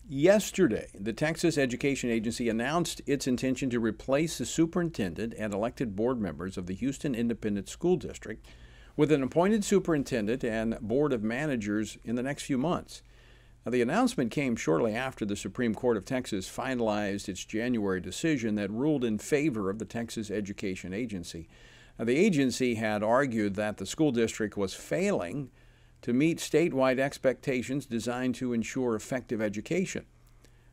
Yesterday, the Texas Education Agency announced its intention to replace the superintendent and elected board members of the Houston Independent School District with an appointed superintendent and board of managers in the next few months. Now, the announcement came shortly after the Supreme Court of Texas finalized its January decision that ruled in favor of the Texas Education Agency. Now, the agency had argued that the school district was failing to meet statewide expectations designed to ensure effective education.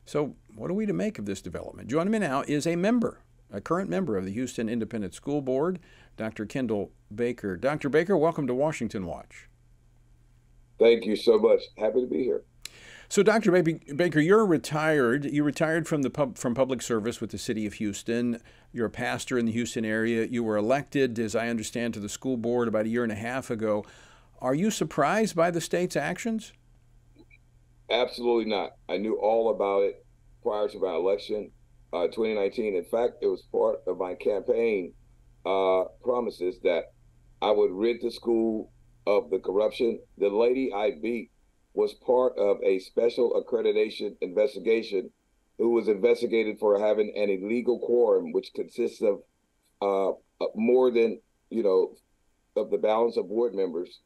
So, what are we to make of this development? Joining me now is a current member of the Houston Independent School Board, Dr. Kendall Baker. Dr. Baker, welcome to Washington Watch. Thank you so much. Happy to be here. So, Dr. Baker, you're retired. You retired from public service with the city of Houston. You're a pastor in the Houston area. You were elected, as I understand, to the school board about a year and a half ago. Are you surprised by the state's actions? Absolutely not. I knew all about it prior to my election, 2019. In fact, it was part of my campaign promises that I would rid the school of the corruption. The lady I beat was part of a special accreditation investigation who was investigated for having an illegal quorum, which consists of more than, of the balance of board members.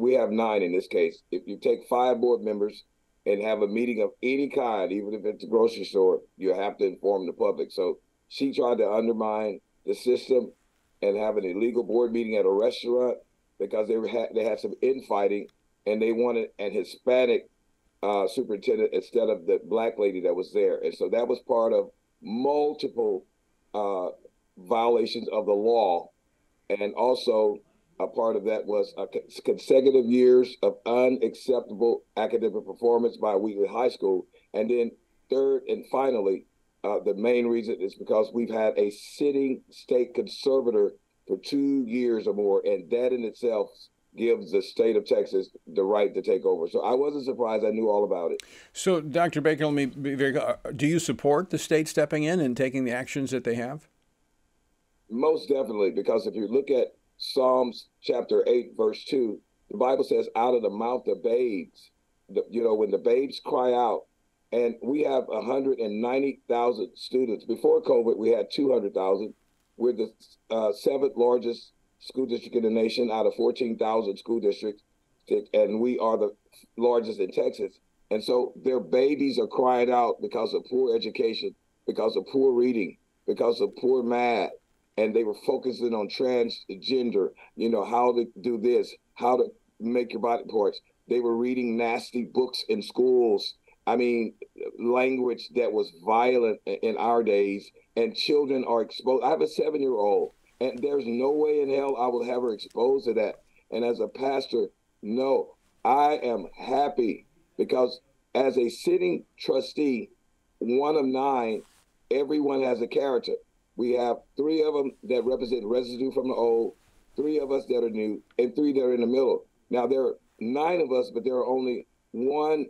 We have 9 in this case. If you take 5 board members and have a meeting of any kind, even if it's a grocery store, you have to inform the public. So she tried to undermine the system and have an illegal board meeting at a restaurant because they had some infighting and they wanted an Hispanic superintendent instead of the black lady that was there. And so that was part of multiple violations of the law. And also, a part of that was consecutive years of unacceptable academic performance by Wheatley High School. And then third and finally, the main reason is because we've had a sitting state conservator for 2 years or more, and that in itself gives the state of Texas the right to take over. So I wasn't surprised. I knew all about it. So, Dr. Baker, let me be very clear. Do you support the state stepping in and taking the actions that they have? Most definitely, because if you look at Psalms chapter 8, verse 2, the Bible says, out of the mouth of babes, when the babes cry out, and we have 190,000 students. Before COVID, we had 200,000. We're the 7th largest school district in the nation out of 14,000 school districts, and we are the largest in Texas. And so their babies are crying out because of poor education, because of poor reading, because of poor math. And they were focusing on transgender, how to do this, how to make your body parts. They were reading nasty books in schools. I mean, language that was violent in our days, and children are exposed. I have a 7-year-old, and there's no way in hell I will have her exposed to that. And as a pastor, no, I am happy because as a sitting trustee, 1 of 9, everyone has a character. We have 3 of them that represent residue from the old, 3 of us that are new, and 3 that are in the middle. Now, there are 9 of us, but there are only one.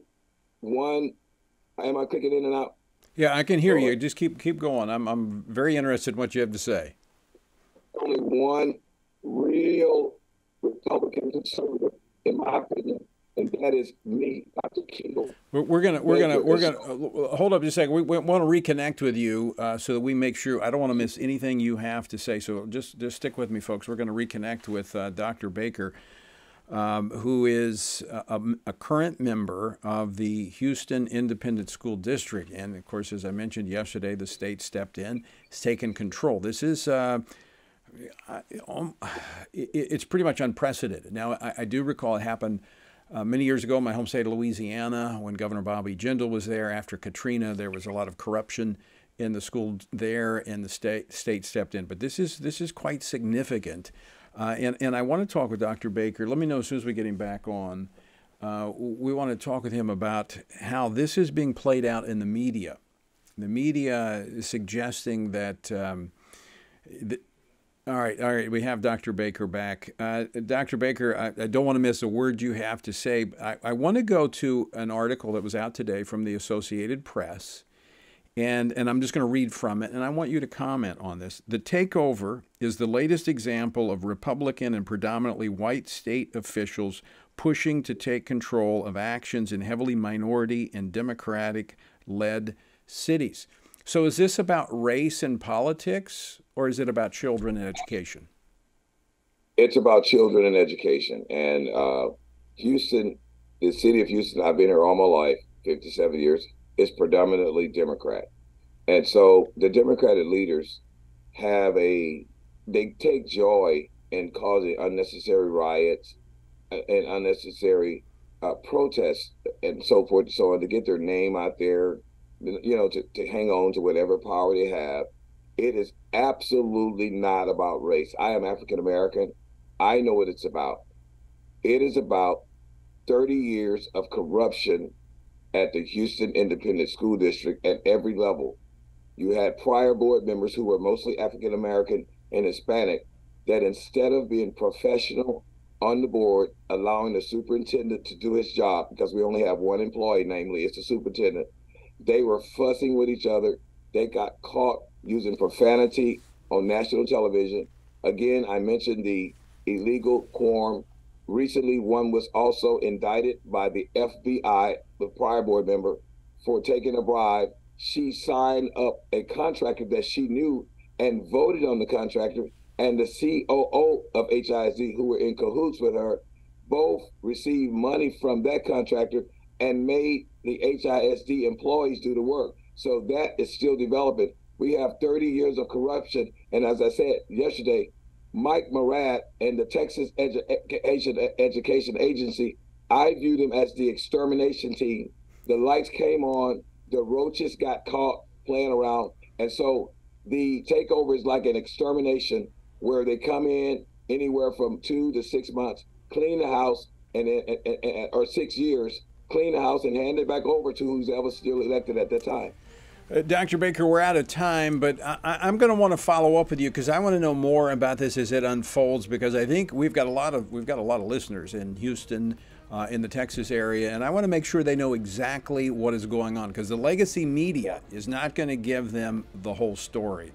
Am I clicking in and out? Yeah, I can hear you. Just keep going. I'm very interested in what you have to say. Only one real Republican conservative, in my opinion, and that is me, Dr. Kendall. We're gonna hold up just a second. We want to reconnect with you so that we make sure. I don't want to miss anything you have to say. So just stick with me, folks. We're going to reconnect with Dr. Baker, who is a current member of the Houston Independent School District, and of course, as I mentioned yesterday, the state stepped in, has taken control. This is. It's pretty much unprecedented. Now, I do recall it happened many years ago in my home state of Louisiana when Governor Bobby Jindal was there. After Katrina, there was a lot of corruption in the school there, and the state stepped in. But this is quite significant. And I want to talk with Dr. Baker. Let me know as soon as we get him back on. We want to talk with him about how this is being played out in the media. The media is suggesting that all right. We have Dr. Baker back. Dr. Baker, I don't want to miss a word you have to say. I want to go to an article that was out today from the Associated Press, and I'm just going to read from it, and I want you to comment on this. The takeover is the latest example of Republican and predominantly white state officials pushing to take control of actions in heavily minority and Democratic-led cities. So is this about race and politics, or is it about children and education? It's about children and education. And Houston, the city of Houston, I've been here all my life, 57 years, is predominantly Democrat. And so the Democratic leaders they take joy in causing unnecessary riots and unnecessary protests and so forth and so on to get their name out there, to hang on to whatever power they have. It is absolutely not about race. I am African American. I know what it's about. It is about 30 years of corruption at the Houston Independent School District at every level. You had prior board members who were mostly African American and Hispanic that instead of being professional on the board, allowing the superintendent to do his job, because we only have one employee, namely it's the superintendent, they were fussing with each other. They got caught using profanity on national television. Again, I mentioned the illegal quorum. Recently, one was also indicted by the FBI, the prior board member, for taking a bribe. She signed up a contractor that she knew and voted on the contractor, and the COO of HISD, who were in cahoots with her, both received money from that contractor and made the HISD employees do the work. So that is still developing. We have 30 years of corruption. And as I said yesterday, Mike Murat and the Texas Education Agency, I view them as the extermination team. The lights came on, the roaches got caught playing around. And so the takeover is like an extermination where they come in anywhere from 2 to 6 months, clean the house, or 6 years, clean the house and hand it back over to who's ever still elected at that time. Dr. Baker, we're out of time, but I'm going to want to follow up with you because I want to know more about this as it unfolds, because I think we've got a lot of listeners in Houston, in the Texas area, and I want to make sure they know exactly what is going on, because the legacy media is not going to give them the whole story.